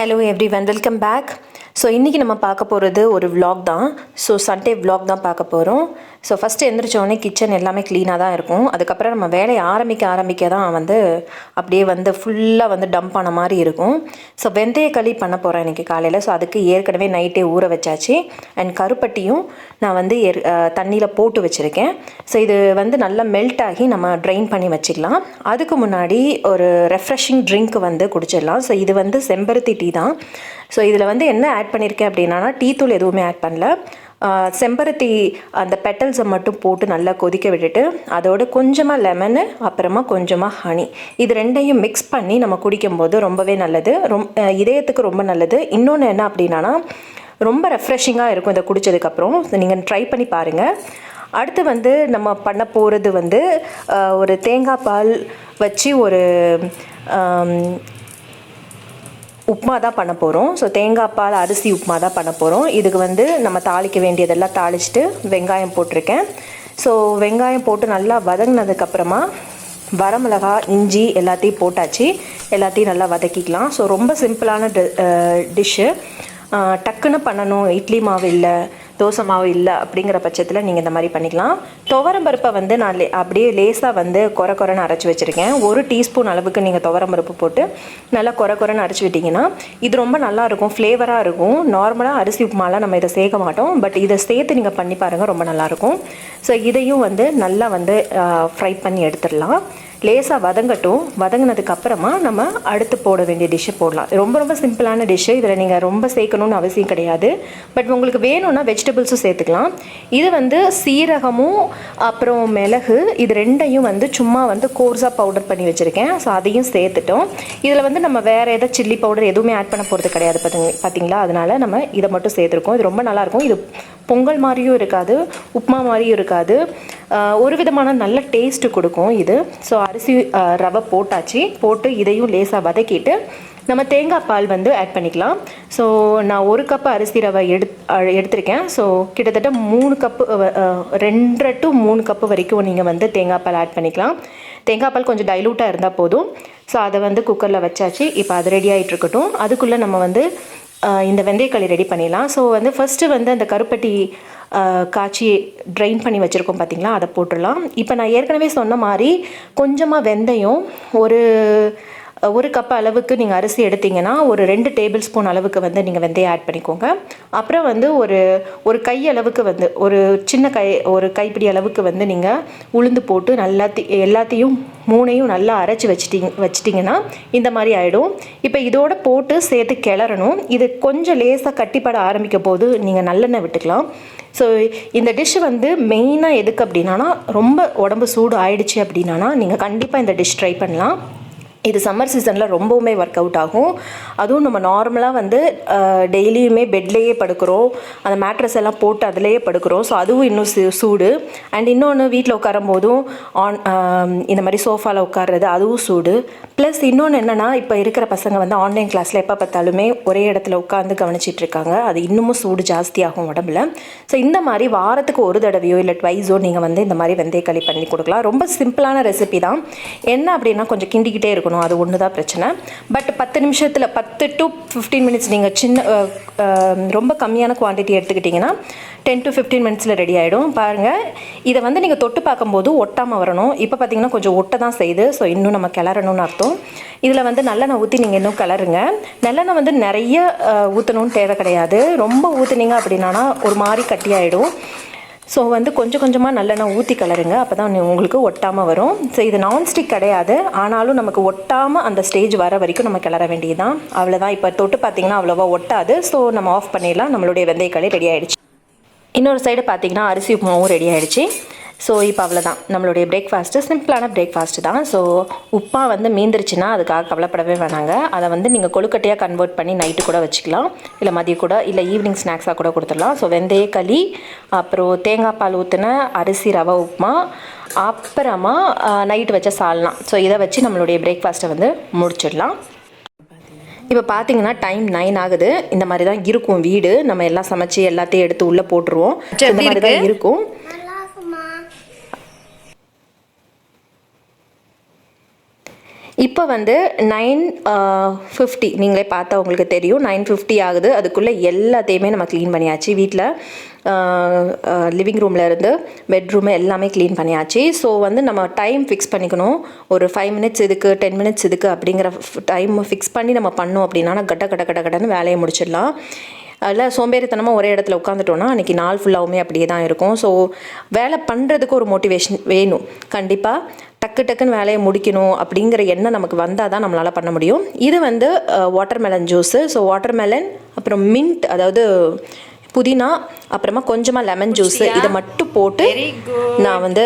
Hello everyone, welcome back. So இன்றைக்கி நம்ம பார்க்க போகிறது ஒரு vlog தான். ஸோ சண்டே vlog தான் பார்க்க போகிறோம். ஸோ ஃபஸ்ட்டு எந்திரிச்சோடனே கிச்சன் எல்லாமே க்ளீனாக தான் இருக்கும். அதுக்கப்புறம் நம்ம வேலையை ஆரம்பிக்க தான் அப்படியே ஃபுல்லாக டம்ப் ஆன மாதிரி இருக்கும். ஸோ வெந்தய களி பண்ண போகிறேன் இன்றைக்கி காலையில். ஸோ அதுக்கு ஏற்கனவே நைட்டே ஊற வச்சாச்சு. அண்ட் கருப்பட்டியும் நான் தண்ணியில் போட்டு வச்சுருக்கேன். ஸோ இது நல்லா மெல்ட் ஆகி நம்ம ட்ரைன் பண்ணி வச்சுக்கலாம். அதுக்கு முன்னாடி ஒரு ரெஃப்ரெஷிங் ட்ரிங்க் குடிச்சிடலாம். ஸோ இது செம்பருத்தி டீ தான். ஸோ இதில் என்ன ஆட் பண்ணியிருக்கேன் அப்படின்னா டீ தூள் எதுவுமே ஆட் பண்ணல. செம்பருத்தி அந்த பெட்டல்ஸை மட்டும் போட்டு நல்லா கொதிக்க விட்டுட்டு அதோடு கொஞ்சமாக லெமனு அப்புறமா கொஞ்சமாக ஹனி இது ரெண்டையும் மிக்ஸ் பண்ணி நம்ம குடிக்கும்போது ரொம்பவே நல்லது, இதயத்துக்கு ரொம்ப நல்லது. இன்னொன்று என்ன அப்படின்னா ரொம்ப ரெஃப்ரெஷிங்காக இருக்கும் இதை குடித்ததுக்கப்புறம். நீங்கள் ட்ரை பண்ணி பாருங்கள். அடுத்து நம்ம பண்ண போகிறது ஒரு தேங்காய் பால் வச்சு ஒரு உப்புமா தான் பண்ண போகிறோம். ஸோ தேங்காய் பால் அரிசி உப்புமா தான் பண்ண போகிறோம். இதுக்கு நம்ம தாளிக்க வேண்டியதெல்லாம் தாளிச்சிட்டு வெங்காயம் போட்டிருக்கேன். ஸோ வெங்காயம் போட்டு நல்லா வதங்கினதுக்கப்புறமா வரமிளகா இஞ்சி எல்லாத்தையும் போட்டாச்சு. எல்லாத்தையும் நல்லா வதக்கிக்கலாம். ஸோ ரொம்ப சிம்பிளான டிஷ்ஷு. டக்குன்னு பண்ணணும், இட்லி மாவு இல்லை தோசை மாவு இல்லை அப்படிங்கிற பட்சத்தில் நீங்கள் இந்த மாதிரி பண்ணிக்கலாம். துவரம்பருப்பை நான் அப்படியே லேசாக கொரன்னு அரைச்சி வச்சுருக்கேன். 1 டீஸ்பூன் அளவுக்கு நீங்கள் துவரம்பருப்பு போட்டு நல்லா கொரன்னு அரைச்சி விட்டிங்கன்னா இது ரொம்ப நல்லாயிருக்கும், ஃப்ளேவராக இருக்கும். நார்மலாக அரிசி உப்புமாலாம் நம்ம இதை சேர்க்க மாட்டோம், பட் இதை சேர்த்து நீங்கள் பண்ணி பாருங்கள், ரொம்ப நல்லாயிருக்கும். ஸோ இதையும் நல்லா ஃப்ரை பண்ணி எடுத்துடலாம். லேசாக வதங்கட்டும். வதங்கினதுக்கப்புறமா நம்ம அடுத்து போட வேண்டிய டிஷ்ஷை போடலாம். ரொம்ப சிம்பிளான டிஷ்ஷு. இதில் நீங்கள் ரொம்ப சேர்க்கணுன்னு அவசியம் கிடையாது. பட் உங்களுக்கு வேணும்னா வெஜிடபிள்ஸும் சேர்த்துக்கலாம். இது சீரகமும் அப்புறம் மிளகு இது ரெண்டையும் சும்மா கோர்ஸாக பவுடர் பண்ணி வச்சுருக்கேன். ஸோ அதையும் சேர்த்துட்டோம். இதில் நம்ம வேறு எதாவது சில்லி பவுடர் எதுவுமே ஆட் பண்ண போகிறது கிடையாது பார்த்தீங்களா. அதனால் நம்ம இதை மட்டும் சேர்த்துருக்கோம். இது ரொம்ப நல்லாயிருக்கும். இது பொங்கல் மாதிரியும் இருக்காது, உப்புமா மாதிரியும் இருக்காது, ஒரு விதமான நல்ல டேஸ்ட்டு கொடுக்கும் இது. ஸோ அரிசி ரவை போட்டாச்சு. போட்டு இதையும் லேசாக வதக்கிட்டு நம்ம தேங்காய் பால் ஆட் பண்ணிக்கலாம். ஸோ நான் 1 கப்பு அரிசி ரவை எடுத்திருக்கேன். ஸோ கிட்டத்தட்ட 3 கப்பு 2.5 to 3 கப்பு வரைக்கும் நீங்கள் தேங்காய் பால் ஆட் பண்ணிக்கலாம். தேங்காய் பால் கொஞ்சம் டைலூட்டாக இருந்தால் போதும். ஸோ அதை குக்கரில் வச்சாச்சு. இப்போ அது ரெடி ஆகிட்டு இருக்கட்டும். அதுக்குள்ளே நம்ம இந்த வெந்தயக்களி ரெடி பண்ணிடலாம். ஸோ ஃபஸ்ட்டு அந்த கருப்பட்டி காய்ச்சி ட்ரைன் பண்ணி வச்சுருக்கோம் பார்த்தீங்களா, அதை போட்டுடலாம். இப்போ நான் ஏற்கனவே சொன்ன மாதிரி கொஞ்சமாக வெந்தயம், ஒரு கப் அளவுக்கு நீங்கள் அரிசி எடுத்திங்கன்னா ஒரு 2 டேபிள் ஸ்பூன் அளவுக்கு நீங்கள் வெந்தயம் ஆட் பண்ணிக்கோங்க. அப்புறம் ஒரு கை அளவுக்கு ஒரு சின்ன ஒரு கைப்பிடி அளவுக்கு நீங்கள் உளுந்து போட்டு எல்லாத்தையும் 3ஐயும் நல்லா அரைச்சி வச்சிட்டிங்கன்னா இந்த மாதிரி ஆகிடும். இப்போ இதோட போட்டு சேர்த்து கிளறணும். இது கொஞ்சம் லேசாக கட்டிப்பட ஆரம்பிக்க போது நீங்கள் நல்லெண்ணெய் விட்டுக்கலாம். ஸோ இந்த டிஷ்ஷு மெயினாக எதுக்கு அப்படின்னா ரொம்ப உடம்பு சூடு ஆயிடுச்சு அப்படின்னா நீங்கள் கண்டிப்பாக இந்த டிஷ் ட்ரை பண்ணலாம். இது சம்மர் சீசனில் ரொம்பவுமே ஒர்க் அவுட் ஆகும். அதுவும் நம்ம நார்மலாக டெய்லியுமே பெட்லேயே படுக்கிறோம், அந்த மேட்ரஸ் எல்லாம் போட்டு அதிலேயே படுக்கிறோம். ஸோ அதுவும் இன்னும் சூடு. அண்ட் இன்னொன்று வீட்டில் உட்காரும் போதும் இந்த மாதிரி சோஃபாவில் உட்கார்றது அதுவும் சூடு. ப்ளஸ் இன்னொன்று என்னென்னா இப்போ இருக்கிற பசங்க ஆன்லைன் கிளாஸில் எப்போ பார்த்தாலுமே ஒரே இடத்துல உட்காந்து கவனிச்சிட்ருக்காங்க. அது இன்னமும் சூடு ஜாஸ்தியாகும் உடம்புல. ஸோ இந்த மாதிரி வாரத்துக்கு ஒரு தடவையோ இல்லை ட்வைஸோ நீங்கள் இந்த மாதிரி வெந்தயக்களி பண்ணி கொடுக்கலாம். ரொம்ப சிம்பிளான ரெசிபி தான். என்ன அப்படின்னா கொஞ்சம் கிண்டிக்கிட்டே இருக்கணும், அது ஒன்று தான் பிரச்சனை. பட் 10 நிமிஷத்தில் 10 to 15 மினிட்ஸ் நீங்கள் ரொம்ப கம்மியான குவான்டிட்டி எடுத்துக்கிட்டிங்கன்னா 10 to 15 மினிட்ஸில் ரெடி ஆகிடும். பாருங்கள், இதை நீங்கள் தொட்டு பார்க்கும்போது ஒட்டாமல் வரணும். இப்போ பார்த்தீங்கன்னா கொஞ்சம் ஒட்ட தான் செய்யுது. ஸோ இன்னும் நம்ம கிளறணும்னு அர்த்தம். இதில் நல்லெண்ணெய் ஊற்றி நீங்கள் இன்னும் கிளறுங்க. நல்லெண்ணெய் நிறைய ஊற்றணும்னு தேவை கிடையாது. ரொம்ப ஊற்றுனீங்க அப்படின்னா ஒரு மாதிரி கட்டியாயிடும். ஸோ கொஞ்சம் கொஞ்சமாக நல்லெண்ணெய் ஊற்றி கலருங்க. அப்போ தான் உங்களுக்கு ஒட்டாமல் வரும். ஸோ இது நான்ஸ்டிக் கிடையாது, ஆனாலும் நமக்கு ஒட்டாமல் அந்த ஸ்டேஜ் வர வரைக்கும் நம்ம கிளற வேண்டியது தான். அவ்வளோதான். இப்போ தொட்டு பார்த்திங்கன்னா அவ்வளோவா ஒட்டாது. ஸோ நம்ம ஆஃப் பண்ணிடலாம். நம்மளுடைய வெந்தயக்களி ரெடி ஆகிடுச்சு. இன்னொரு சைடு பார்த்திங்கன்னா அரிசி உப்புமாவும் ரெடி ஆகிடுச்சு. ஸோ இப்போ அவ்வளோதான் நம்மளுடைய பிரேக்ஃபாஸ்ட்டு. சிம்பிளான பிரேக்ஃபாஸ்ட்டு தான். ஸோ உப்பா மீந்துருச்சுன்னா அதுக்காக கவலைப்படவே வேணாங்க. அதை நீங்கள் கொழுக்கட்டையாக கன்வெர்ட் பண்ணி நைட்டு கூட வச்சுக்கலாம், இல்லை மதியம் கூட, இல்லை ஈவினிங் ஸ்நாக்ஸாக கூட கொடுத்துடலாம். ஸோ வெந்தயக்களி, அப்புறம் தேங்காய் பால் ஊற்றின அரிசி ரவை உப்புமா, அப்புறமா நைட்டு வச்ச சால்னா. ஸோ இதை வச்சு நம்மளுடைய பிரேக்ஃபாஸ்ட்டை முடிச்சிடலாம். இப்போ பார்த்தீங்கன்னா டைம் 9 ஆகுது. இந்த மாதிரி தான் இருக்கும் வீடு. நம்ம எல்லாம் சமைச்சு எல்லாத்தையும் எடுத்து உள்ளே போட்டுருவோம். இந்த மாதிரி தான் இருக்கும். இப்போ வந்து 9:50 நீங்களே பார்த்தா உங்களுக்கு தெரியும் 9:50 ஆகுது. அதுக்குள்ளே எல்லாத்தையுமே நம்ம க்ளீன் பண்ணியாச்சு. வீட்டில் லிவிங் ரூமில் இருந்து பெட்ரூமு எல்லாமே க்ளீன் பண்ணியாச்சு. ஸோ வந்து நம்ம டைம் ஃபிக்ஸ் பண்ணிக்கணும். ஒரு 5 மினிட்ஸ் இதுக்கு 10 மினிட்ஸ் இதுக்கு அப்படிங்கிற டைம் ஃபிக்ஸ் பண்ணி நம்ம பண்ணோம் அப்படின்னா கடன்னு வேலையை முடிச்சிடலாம். அதில் சோம்பேறித்தனமாக ஒரே இடத்துல உட்காந்துட்டோன்னா அன்றைக்கி நாள் ஃபுல்லாகவுமே அப்படியே தான் இருக்கும். ஸோ வேலை பண்ணுறதுக்கு ஒரு மோட்டிவேஷன் வேணும். கண்டிப்பாக டக்குன்னு வேலையை முடிக்கணும் அப்படிங்கிற எண்ணம் நமக்கு வந்தால் தான் நம்மளால் பண்ண முடியும். இது வந்து வாட்டர்மெலன் ஜூஸு. ஸோ வாட்டர்மெலன், அப்புறம் மின்ட், அதாவது புதினா, அப்புறமா கொஞ்சமாக லெமன் ஜூஸு, இதை மட்டும் போட்டு நான் வந்து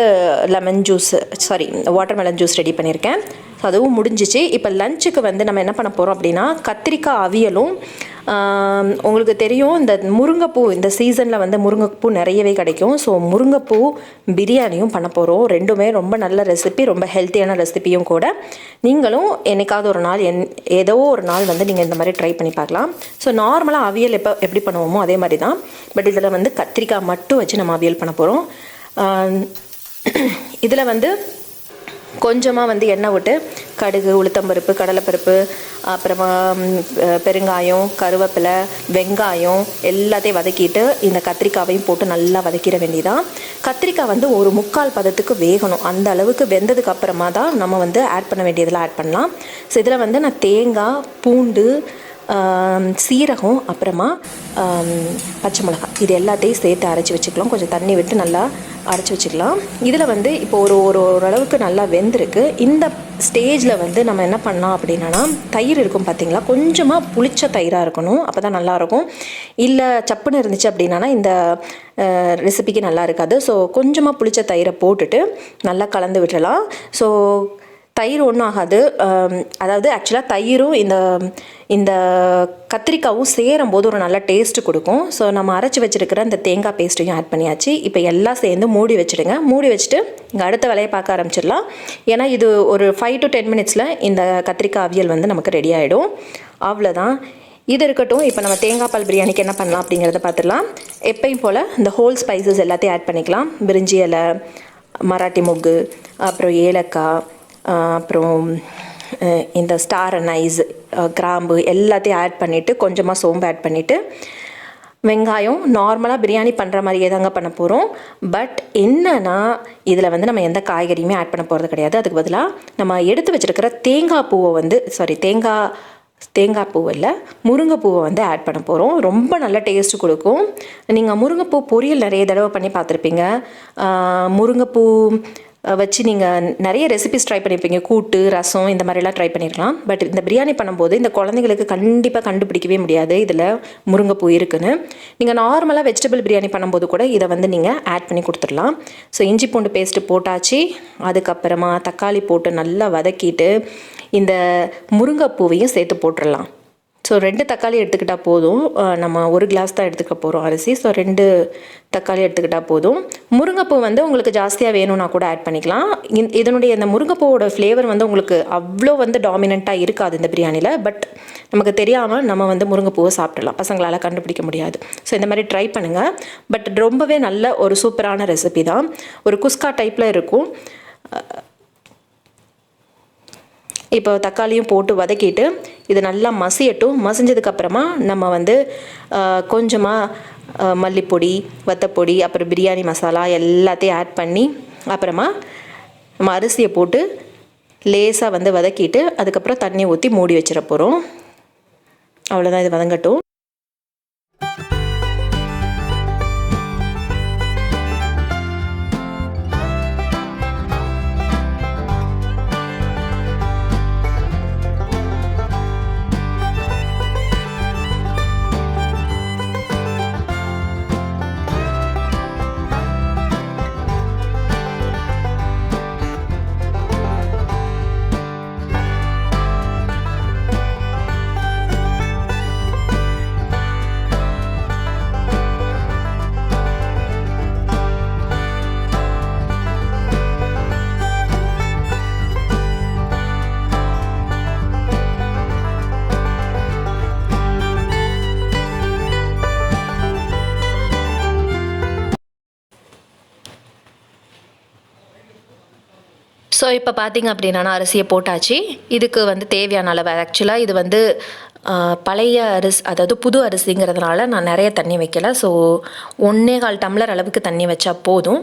வாட்டர்மெலன் ஜூஸ் ரெடி பண்ணியிருக்கேன். ஸோ அதுவும் முடிஞ்சிச்சு. இப்போ லஞ்சுக்கு வந்து நம்ம என்ன பண்ண போகிறோம் அப்படின்னா கத்திரிக்காய் அவியலும், உங்களுக்கு தெரியும் இந்த முருங்கைப்பூ, இந்த சீசனில் வந்து முருங்கைப்பூ நிறையவே கிடைக்கும். ஸோ முருங்கைப்பூ பிரியாணியும் பண்ண போகிறோம். ரெண்டுமே ரொம்ப நல்ல ரெசிபி, ரொம்ப ஹெல்த்தியான ரெசிபியும் கூட. நீங்களும் என்னைக்காவது ஒரு நாள் ஏதோ ஒரு நாள் வந்து நீங்கள் இந்த மாதிரி ட்ரை பண்ணி பார்க்கலாம். ஸோ நார்மலாக அவியல் எப்படி பண்ணுவோமோ அதே மாதிரி தான். பட் இதில் வந்து கத்திரிக்காய் மட்டும் வச்சு நம்ம அவியல் பண்ண போகிறோம். இதில் வந்து கொஞ்சமாக வந்து எண்ணெய் விட்டு கடுகு, உளுத்தம்பருப்பு, கடலைப்பருப்பு, அப்புறமா பெருங்காயம், கருவேப்பிலை, வெங்காயம் எல்லாத்தையும் வதக்கிட்டு இந்த கத்திரிக்காவையும் போட்டு நல்லா வதக்கிட வேண்டியதான். கத்திரிக்காய் வந்து ஒரு 3/4 பதத்துக்கு வேகணும். அந்த அளவுக்கு வெந்ததுக்கு அப்புறமா தான் நம்ம வந்து ஆட் பண்ண வேண்டியதெல்லாம் ஆட் பண்ணலாம். ஸோ இதில் வந்து நான் தேங்காய், பூண்டு, சீரகம், அப்புறமா பச்சை மிளகாய் இது எல்லாத்தையும் சேர்த்து அரைச்சி வச்சுக்கலாம். கொஞ்சம் தண்ணி விட்டு நல்லா அரைச்சி வச்சுக்கலாம். இதில் வந்து இப்போ ஓரளவுக்கு நல்லா வெந்திருக்கு. இந்த ஸ்டேஜில் வந்து நம்ம என்ன பண்ணலாம் அப்படின்னா தயிர் இருக்கும் பார்த்தீங்களா, கொஞ்சமாக புளிச்ச தயிராக இருக்கணும். அப்போ தான் நல்லாயிருக்கும். இல்லை சப்புன்னு இருந்துச்சு அப்படின்னா இந்த ரெசிபிக்கு நல்லா இருக்காது. ஸோ கொஞ்சமாக புளிச்ச தயிரை போட்டுட்டு நல்லா கலந்து விட்டுறலாம். ஸோ தயிர் ஒன்றும் ஆகாது. அதாவது ஆக்சுவலாக தயிரும் இந்த கத்திரிக்காவும் சேரும்போது ஒரு நல்ல டேஸ்ட்டு கொடுக்கும். ஸோ நம்ம அரைச்சி வச்சுருக்கிற இந்த தேங்காய் பேஸ்ட்டையும் ஆட் பண்ணியாச்சு. இப்போ எல்லாம் சேர்ந்து மூடி வச்சுடுங்க. மூடி வச்சுட்டு இங்கே அடுத்த வேலையை பார்க்க ஆரம்பிச்சிடலாம். ஏன்னா இது ஒரு 5 to 10 மினிட்ஸில் இந்த கத்திரிக்காய் அவியல் வந்து நமக்கு ரெடி ஆகிடும். அவ்வளோதான். இது இருக்கட்டும். இப்போ நம்ம தேங்காய் பால் பிரியாணிக்கு என்ன பண்ணலாம் அப்படிங்கிறத பார்த்துடலாம். எப்பயும் போல் இந்த ஹோல் ஸ்பைசஸ் எல்லாத்தையும் ஆட் பண்ணிக்கலாம். பிரிஞ்சி இலை, மராட்டி மொக்கு, அப்புறம் ஏலக்காய், அப்புறம் இந்த ஸ்டார் அனைஸ், கிராம்பு எல்லாத்தையும் ஆட் பண்ணிவிட்டு கொஞ்சமாக சோம்பு ஆட் பண்ணிவிட்டு வெங்காயம் நார்மலாக பிரியாணி பண்ணுற மாதிரியே தாங்க பண்ண போகிறோம். பட் என்னன்னா இதில் வந்து நம்ம எந்த காய்கறியுமே ஆட் பண்ண போகிறது கிடையாது. அதுக்கு பதிலாக நம்ம எடுத்து வச்சுருக்கிற தேங்காய் பூவை வந்து தேங்காய் பூ இல்லை, முருங்கைப்பூவை வந்து ஆட் பண்ண போகிறோம். ரொம்ப நல்ல டேஸ்ட்டு கொடுக்கும். நீங்கள் முருங்கைப்பூ பொரியல் நிறைய தடவை பண்ணி பார்த்துருப்பீங்க. முருங்கைப்பூ வச்சு நீங்கள் நிறைய ரெசிபிஸ் ட்ரை பண்ணியிருப்பீங்க. கூட்டு, ரசம் இந்த மாதிரிலாம் ட்ரை பண்ணியிருக்கலாம். பட் இந்த பிரியாணி பண்ணும்போது இந்த குழந்தைங்களுக்கு கண்டிப்பாக கண்டுபிடிக்கவே முடியாது இதில் முருங்கைப்பூ இருக்குன்னு. நீங்கள் நார்மலாக வெஜிடபிள் பிரியாணி பண்ணும்போது கூட இதை வந்து நீங்கள் ஆட் பண்ணி கொடுத்துடலாம். ஸோ இஞ்சி பூண்டு பேஸ்ட்டு போட்டாச்சு. அதுக்கப்புறமா தக்காளி போட்டு நல்லா வதக்கிட்டு இந்த முருங்கைப்பூவையும் சேர்த்து போட்டுடலாம். ஸோ 2 தக்காளி எடுத்துக்கிட்டால் போதும். நம்ம 1 கிளாஸ் தான் எடுத்துக்க போகிறோம் அரிசி. ஸோ 2 தக்காளி எடுத்துக்கிட்டால் போதும். முருங்கைப்பூ வந்து உங்களுக்கு ஜாஸ்தியாக வேணும்னா கூட ஆட் பண்ணிக்கலாம். இதனுடைய இந்த முருங்கைப்பூவோட ஃப்ளேவர் வந்து உங்களுக்கு அவ்வளோ வந்து டாமினண்ட்டாக இருக்காது இந்த பிரியாணியில். பட் நமக்கு தெரியாமல் நம்ம வந்து முருங்கைப்பூவை சாப்பிடலாம். பசங்களால் கண்டுபிடிக்க முடியாது. ஸோ இந்த மாதிரி ட்ரை பண்ணுங்கள். பட் ரொம்பவே நல்ல ஒரு சூப்பரான ரெசிபி தான். ஒரு குஸ்கா டைப்பில் இருக்கும். இப்போ தக்காளியும் போட்டு வதக்கிட்டு இது நல்லா மசியட்டும். மசிஞ்சதுக்கப்புறமா நம்ம வந்து கொஞ்சமாக மல்லிப்பொடி, வத்தப்பொடி, அப்புறம் பிரியாணி மசாலா எல்லாத்தையும் ஆட் பண்ணி அப்புறமா நம்ம அரிசியை போட்டு லேசாக வந்து வதக்கிட்டு அதுக்கப்புறம் தண்ணி ஊற்றி மூடி வச்சிட போகிறோம். அவ்வளோதான். இது வதங்கட்டும். ஸோ இப்போ பார்த்திங்க அப்படின்னா அரிசியை போட்டாச்சு. இதுக்கு வந்து தேவையான அளவு, ஆக்சுவலாக இது வந்து பழைய அரிசி, அதாவது புது அரிசிங்கிறதுனால நான் நிறைய தண்ணி வைக்கலை. ஸோ 1.25 டம்ளர் அளவுக்கு தண்ணி வச்சா போதும்.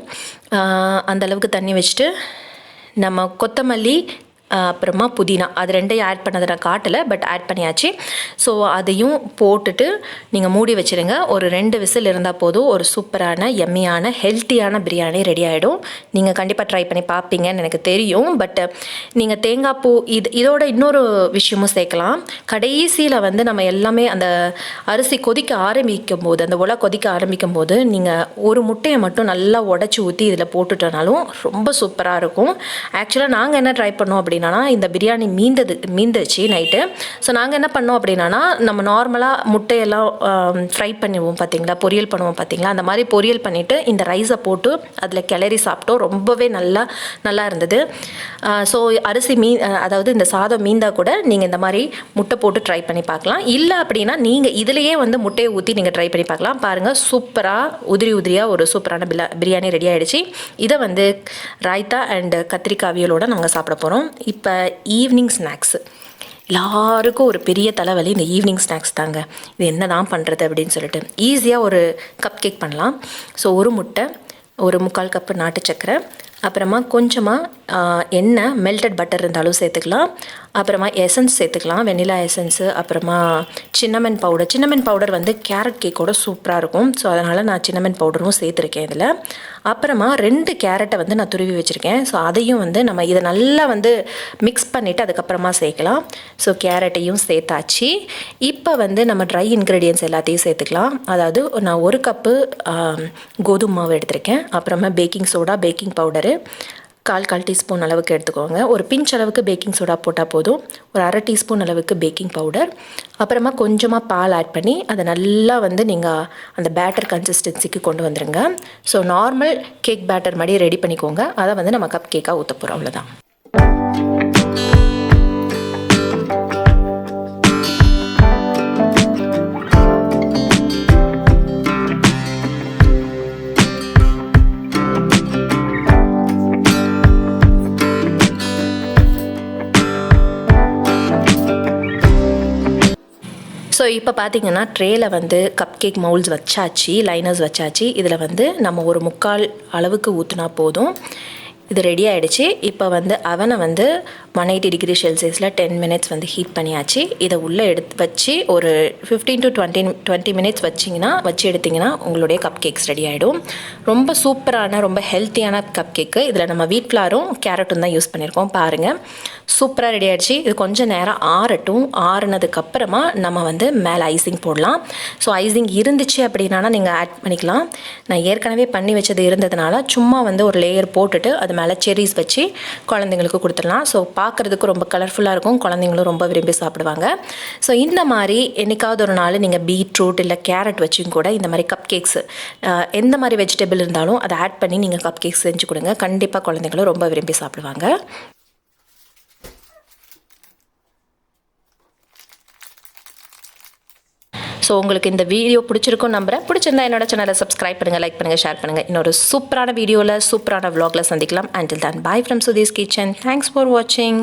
அந்த அளவுக்கு தண்ணி வச்சுட்டு நம்ம கொத்தமல்லி அப்புறமா புதினா அது ரெண்டையும் ஆட் பண்ணதை நான் காட்டலை, பட் ஆட் பண்ணியாச்சு. ஸோ அதையும் போட்டுட்டு நீங்கள் மூடி வச்சுருங்க. ஒரு 2 விசில் இருந்தால் போதும். ஒரு சூப்பரான எம்மியான ஹெல்த்தியான பிரியாணி ரெடி ஆகிடும். நீங்கள் கண்டிப்பாக ட்ரை பண்ணி பார்ப்பீங்கன்னு எனக்கு தெரியும். பட் நீங்கள் தேங்காய் பூ இதோட இன்னொரு விஷயமும் சேர்க்கலாம். கடைசியில் வந்து நம்ம எல்லாமே அந்த அரிசி கொதிக்க ஆரம்பிக்கும் போது, அந்த உலை கொதிக்க ஆரம்பிக்கும் போது நீங்கள் ஒரு முட்டையை மட்டும் நல்லா உடச்சி ஊற்றி இதில் போட்டுட்டனாலும் ரொம்ப சூப்பராக இருக்கும். ஆக்சுவலாக நாங்கள் என்ன ட்ரை பண்ணோம் அப்படின்னா, இந்த பிரியாணி மீந்துச்சு நைட்டு. ஸோ நாங்கள் என்ன பண்ணோம் அப்படின்னா, நம்ம நார்மலாக முட்டையெல்லாம் ஃப்ரை பண்ணுவோம் பார்த்தீங்களா, பொரியல் பண்ணுவோம் பார்த்தீங்களா, அந்த மாதிரி பொரியல் பண்ணிவிட்டு இந்த ரைஸை போட்டு அதில் கிளறி சாப்பிட்டோம். ரொம்பவே நல்லா இருந்தது. ஸோ அரிசி அதாவது இந்த சாதம் மீந்தா கூட நீங்கள் இந்த மாதிரி முட்டை போட்டு ட்ரை பண்ணி பார்க்கலாம். இல்லை அப்படின்னா நீங்கள் இதிலையே வந்து முட்டையை ஊற்றி நீங்கள் ட்ரை பண்ணி பார்க்கலாம். பாருங்கள், சூப்பராக உதிரியாக ஒரு சூப்பரான பிரியாணி ரெடி ஆகிடுச்சு. இதை வந்து ராய்த்தா அண்ட் கத்திரிக்காய் அவியலோடு நாங்கள் சாப்பிட போகிறோம். இப்போ ஈவினிங் ஸ்நாக்ஸு எல்லாருக்கும் ஒரு பெரிய தலைவலி இந்த ஈவினிங் ஸ்நாக்ஸ் தாங்க. இது என்ன தான் பண்ணுறது அப்படின்னு சொல்லிட்டு ஈஸியாக ஒரு கப் கேக் பண்ணலாம். ஸோ ஒரு முட்டை, ஒரு 3/4 கப்பு நாட்டு சக்கரை, அப்புறமா கொஞ்சமாக எண்ணெய், மெல்டட் பட்டர் இருந்தாலும் சேர்த்துக்கலாம். அப்புறமா எசன்ஸ் சேர்த்துக்கலாம், வெனிலா எசன்ஸு. அப்புறமா சின்னமன் பவுடர் வந்து கேரட் கேக்கோட சூப்பராக இருக்கும். ஸோ அதனால் நான் சின்னமன் பவுடரும் சேர்த்துருக்கேன் இதில். அப்புறமா 2 கேரட்டை வந்து நான் துருவி வச்சுருக்கேன். ஸோ அதையும் வந்து நம்ம இதை நல்லா வந்து மிக்ஸ் பண்ணிவிட்டு அதுக்கப்புறமா சேர்க்கலாம். ஸோ கேரட்டையும் சேர்த்தாச்சு. இப்போ வந்து நம்ம ட்ரை இன்க்ரீடியன்ஸ் எல்லாத்தையும் சேர்த்துக்கலாம். அதாவது நான் 1 கப்பு கோதுமை மாவு எடுத்திருக்கேன். அப்புறமா baking soda, baking powder 1/4 teaspoon அளவுக்கு எடுத்துக்கோங்க. ஒரு பிஞ்ச் அளவுக்கு பேக்கிங் சோடா போட்டால் போதும். ஒரு 1/2 டீஸ்பூன் அளவுக்கு பேக்கிங் பவுடர், அப்புறமா கொஞ்சமாக பால் ஆட் பண்ணி அதை நல்லா வந்து நீங்கள் அந்த பேட்டர் கன்சிஸ்டன்சிக்கு கொண்டு வந்துடுங்க. ஸோ நார்மல் கேக் பேட்டர் மாதிரி ரெடி பண்ணிக்கோங்க. அதை வந்து நம்ம கப் கேக்காக ஊற்ற போகிறோம், அவ்வளோதான். ஸோ இப்போ பார்த்தீங்கன்னா ட்ரேயில் வந்து கப் கேக் மவுல்ஸ் வச்சாச்சு, லைனர்ஸ் வச்சாச்சு. இதில் வந்து நம்ம ஒரு 3/4 அளவுக்கு ஊற்றினா போதும். இது ரெடி ஆகிடுச்சு. இப்போ வந்து அவனை வந்து 180 டிகிரி செல்சியஸில் 10 மினிட்ஸ் வந்து ஹீட் பண்ணியாச்சு. இதை உள்ளே எடுத்து வச்சு ஒரு 15 to 20 மினிட்ஸ் வச்சு எடுத்திங்கன்னா உங்களுடைய கப் கேக்ஸ் ரெடி ஆகிடும். ரொம்ப சூப்பரான, ரொம்ப ஹெல்த்தியான கப் கேக்கு. இதில் நம்ம வீட் ஃப்ளாரும் கேரட்டும் தான் யூஸ் பண்ணியிருக்கோம். பாருங்கள், சூப்பராக ரெடி ஆகிடுச்சு. இது கொஞ்சம் நேரம் ஆறட்டும். ஆறுனதுக்கப்புறமா நம்ம வந்து மேலே ஐசிங் போடலாம். ஸோ ஐசிங் இருந்துச்சு அப்படின்னா நீங்கள் ஆட் பண்ணிக்கலாம். நான் ஏற்கனவே பண்ணி வச்சது இருந்ததுனால சும்மா வந்து ஒரு லேயர் போட்டுட்டு அது மேலே செரிஸ் வச்சு குழந்தைங்களுக்கு கொடுத்துடலாம். ஸோ பார்க்குறதுக்கு ரொம்ப கலர்ஃபுல்லாக இருக்கும், குழந்தைங்களும் ரொம்ப விரும்பி சாப்பிடுவாங்க. ஸோ இந்த மாதிரி என்னைக்காவது ஒரு நாள் நீங்கள் பீட்ரூட் இல்லை கேரட் வச்சும் கூட இந்த மாதிரி கப் கேக்ஸ், எந்த மாதிரி வெஜிடபிள் இருந்தாலும் அதை ஆட் பண்ணி நீங்கள் கப் கேக்ஸ் செஞ்சு கொடுங்க. கண்டிப்பாக குழந்தைங்களும் ரொம்ப விரும்பி சாப்பிடுவாங்க. ஸோ உங்களுக்கு இந்த வீடியோ பிடிச்சிருக்கும் நம்புகிறேன். பிடிச்சிருந்தா என்னோட சேனலை சப்ஸ்கிரைப் பண்ணுங்கள், லைக் பண்ணுங்கள், ஷேர் பண்ணுங்கள். இன்னொரு சூப்பரான வீடியோவில், சூப்பரான vlogல சந்திக்கலாம். Until then, bye from Sudhi's Kitchen. Thanks for watching.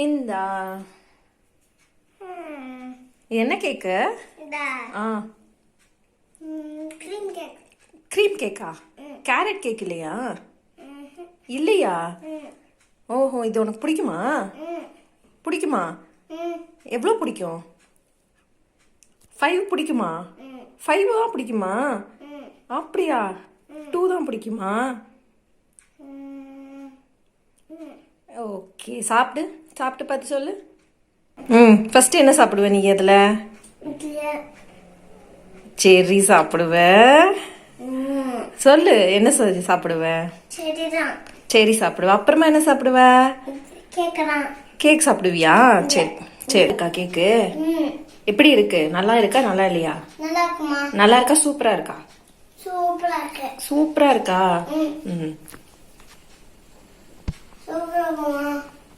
இந்தா என்ன கேக்கு? க்ரீம் கேக்கா? கேரட் கேக் இல்லையா? இல்லையா? ஓஹோ, இது உனக்கு பிடிக்குமா? பிடிக்குமா? எவ்வளோ பிடிக்கும்? 5 பிடிக்குமா? 5 பிடிக்குமா? அப்படியா? 2 தான் பிடிக்குமா? ஓகே, சாப்பிட்டு பார்த்து சொல்லு. ஃபர்ஸ்ட் என்ன சாப்பிடுவ நீ? அதில் செர்ரி சாப்பிடுவ. சொல்லு, என்ன சாப்பிடுவ? செர்ரி சாப்பிடுவ. அப்புறமா என்ன சாப்பிடுவ? கேக் சாப்பிடுவியா? சரி இருக்கா கேக்கு? எப்படி இருக்கு? நல்லா இருக்கா, நல்லா இல்லையா? நல்லா இருக்கா, சூப்பரா இருக்கா? சூப்பரா இருக்கா.